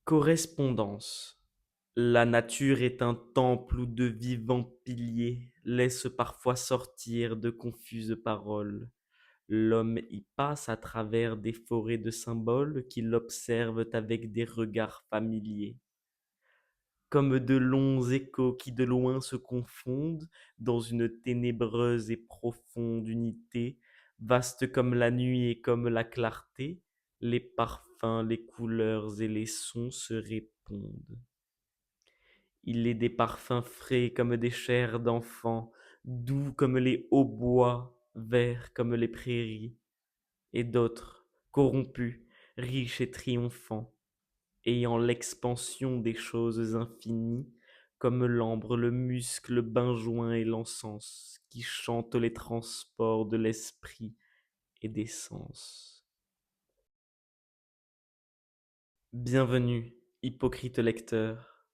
Correspondance. La nature est un temple où de vivants piliers laissent parfois sortir de confuses paroles. L'homme y passe à travers des forêts de symboles qui l'observent avec des regards familiers. Comme de longs échos qui de loin se confondent dans une ténébreuse et profonde unité, vaste comme la nuit et comme la clarté, les parfums, les couleurs et les sons se répondent. Il est des parfums frais comme des chairs d'enfants, doux comme les hautbois, verts comme les prairies, et d'autres, corrompus, riches et triomphants, ayant l'expansion des choses infinies, comme l'ambre, le musc, le benjoin et l'encens, qui chantent les transports de l'esprit et des sens. Bienvenue, hypocrite lecteur,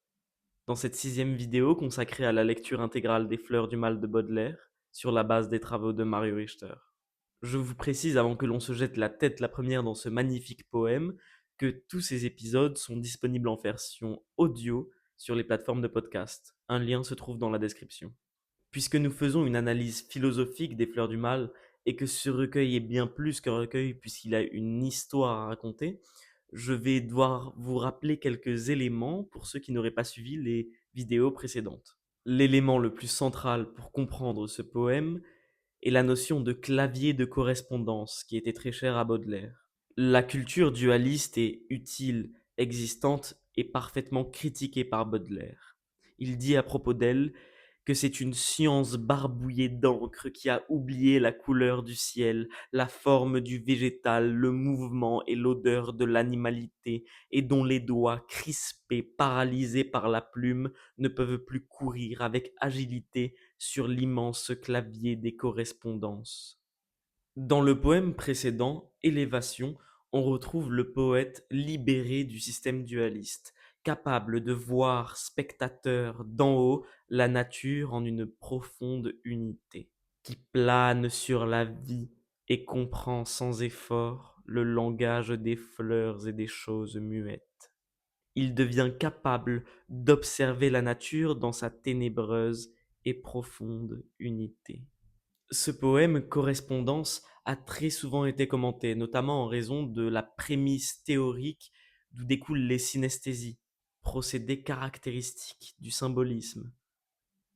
dans cette 6e vidéo consacrée à la lecture intégrale des Fleurs du mal de Baudelaire, sur la base des travaux de Mario Richter. Je vous précise avant que l'on se jette la tête la première dans ce magnifique poème que tous ces épisodes sont disponibles en version audio sur les plateformes de podcast. Un lien se trouve dans la description. Puisque nous faisons une analyse philosophique des Fleurs du mal et que ce recueil est bien plus qu'un recueil puisqu'il a une histoire à raconter, je vais devoir vous rappeler quelques éléments pour ceux qui n'auraient pas suivi les vidéos précédentes. L'élément le plus central pour comprendre ce poème est la notion de clavier de correspondance qui était très chère à Baudelaire. La culture dualiste et utile existante est parfaitement critiquée par Baudelaire. Il dit à propos d'elle que c'est une science barbouillée d'encre qui a oublié la couleur du ciel, la forme du végétal, le mouvement et l'odeur de l'animalité, et dont les doigts, crispés, paralysés par la plume, ne peuvent plus courir avec agilité sur l'immense clavier des correspondances. Dans le poème précédent, Élévation, on retrouve le poète libéré du système dualiste, capable de voir, spectateur d'en haut, la nature en une profonde unité, qui plane sur la vie et comprend sans effort le langage des fleurs et des choses muettes. Il devient capable d'observer la nature dans sa ténébreuse et profonde unité. Ce poème Correspondance a très souvent été commenté, notamment en raison de la prémisse théorique d'où découlent les synesthésies, procédés caractéristiques du symbolisme.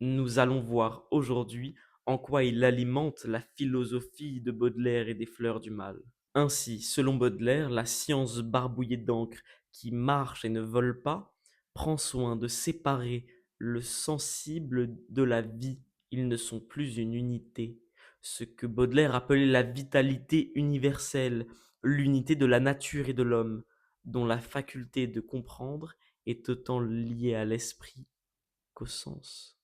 Nous allons voir aujourd'hui en quoi il alimente la philosophie de Baudelaire et des Fleurs du mal. Ainsi, selon Baudelaire, la science barbouillée d'encre qui marche et ne vole pas prend soin de séparer le sensible de la vie. Ils ne sont plus une unité. Ce que Baudelaire appelait la vitalité universelle, l'unité de la nature et de l'homme, dont la faculté de comprendre est autant liée à l'esprit qu'au sens.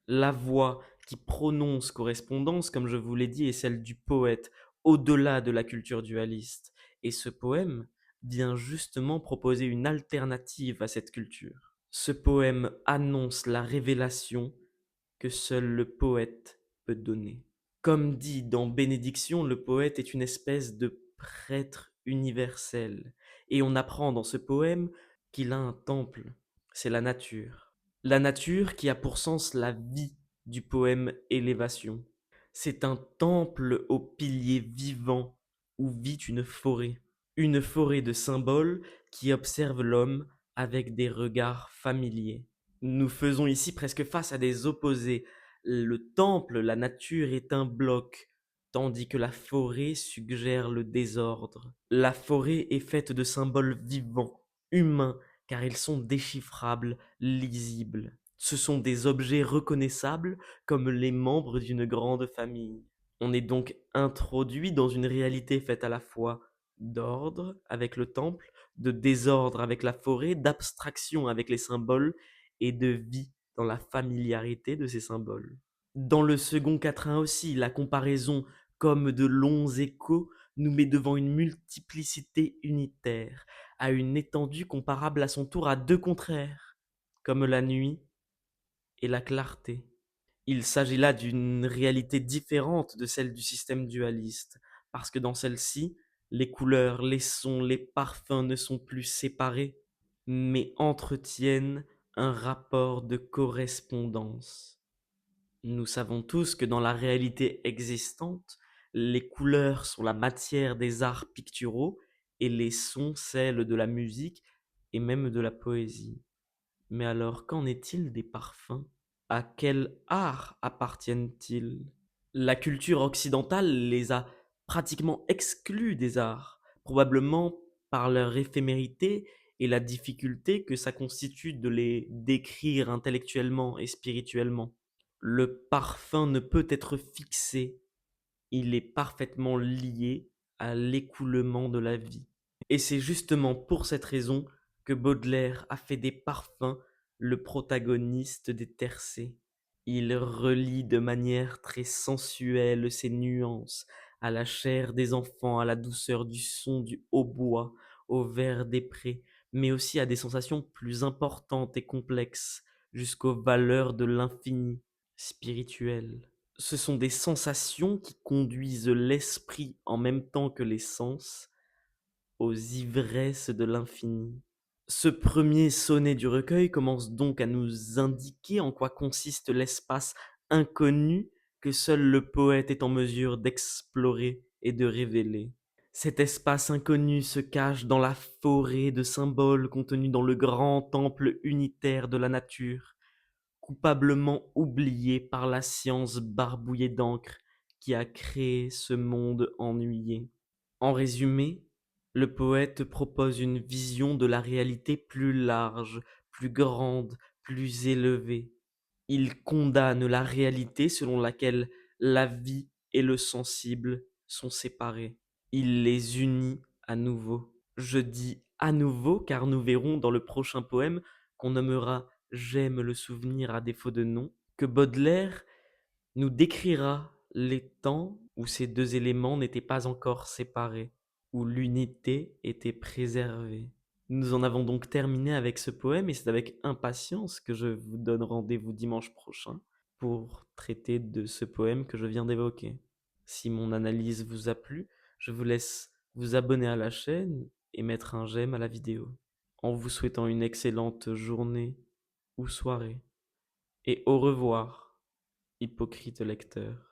La voix qui prononce correspondance, comme je vous l'ai dit, est celle du poète, au-delà de la culture dualiste. Et ce poème vient justement proposer une alternative à cette culture. Ce poème annonce la révélation que seul le poète peut donner. Comme dit dans Bénédiction, le poète est une espèce de prêtre universel. Et on apprend dans ce poème qu'il a un temple, c'est la nature. La nature qui a pour sens la vie du poème Élévation. C'est un temple aux piliers vivants où vit une forêt de symboles qui observe l'homme avec des regards familiers. Nous faisons ici presque face à des opposés. Le temple, la nature est un bloc, tandis que la forêt suggère le désordre. La forêt est faite de symboles vivants, humains, car ils sont déchiffrables, lisibles. Ce sont des objets reconnaissables comme les membres d'une grande famille. On est donc introduit dans une réalité faite à la fois d'ordre avec le temple, de désordre avec la forêt, d'abstraction avec les symboles et de vie dans la familiarité de ces symboles. Dans le second quatrain aussi, la comparaison comme de longs échos nous met devant une multiplicité unitaire, à une étendue comparable à son tour à deux contraires, comme la nuit et la clarté. Il s'agit là d'une réalité différente de celle du système dualiste, parce que dans celle-ci, les couleurs, les sons, les parfums ne sont plus séparés, mais entretiennent un rapport de correspondance. Nous savons tous que dans la réalité existante, les couleurs sont la matière des arts picturaux et les sons celle de la musique et même de la poésie. Mais alors, qu'en est-il des parfums? À quel art appartiennent-ils? La culture occidentale les a pratiquement exclus des arts, probablement par leur éphémérité et la difficulté que ça constitue de les décrire intellectuellement et spirituellement. Le parfum ne peut être fixé, il est parfaitement lié à l'écoulement de la vie. Et c'est justement pour cette raison que Baudelaire a fait des parfums le protagoniste des tercets. Il relie de manière très sensuelle ses nuances à la chair des enfants, à la douceur du son du hautbois, au vert des prés, mais aussi à des sensations plus importantes et complexes, jusqu'aux valeurs de l'infini spirituel. Ce sont des sensations qui conduisent l'esprit en même temps que les sens aux ivresses de l'infini. Ce premier sonnet du recueil commence donc à nous indiquer en quoi consiste l'espace inconnu que seul le poète est en mesure d'explorer et de révéler. Cet espace inconnu se cache dans la forêt de symboles contenus dans le grand temple unitaire de la nature, coupablement oublié par la science barbouillée d'encre qui a créé ce monde ennuyé. En résumé, le poète propose une vision de la réalité plus large, plus grande, plus élevée. Il condamne la réalité selon laquelle la vie et le sensible sont séparés. Il les unit à nouveau. Je dis à nouveau car nous verrons dans le prochain poème qu'on nommera J'aime le souvenir à défaut de nom, que Baudelaire nous décrira les temps où ces deux éléments n'étaient pas encore séparés, où l'unité était préservée. Nous en avons donc terminé avec ce poème et c'est avec impatience que je vous donne rendez-vous dimanche prochain pour traiter de ce poème que je viens d'évoquer. Si mon analyse vous a plu, je vous laisse vous abonner à la chaîne et mettre un j'aime à la vidéo. En vous souhaitant une excellente journée ou soirée. Et au revoir, hypocrite lecteur.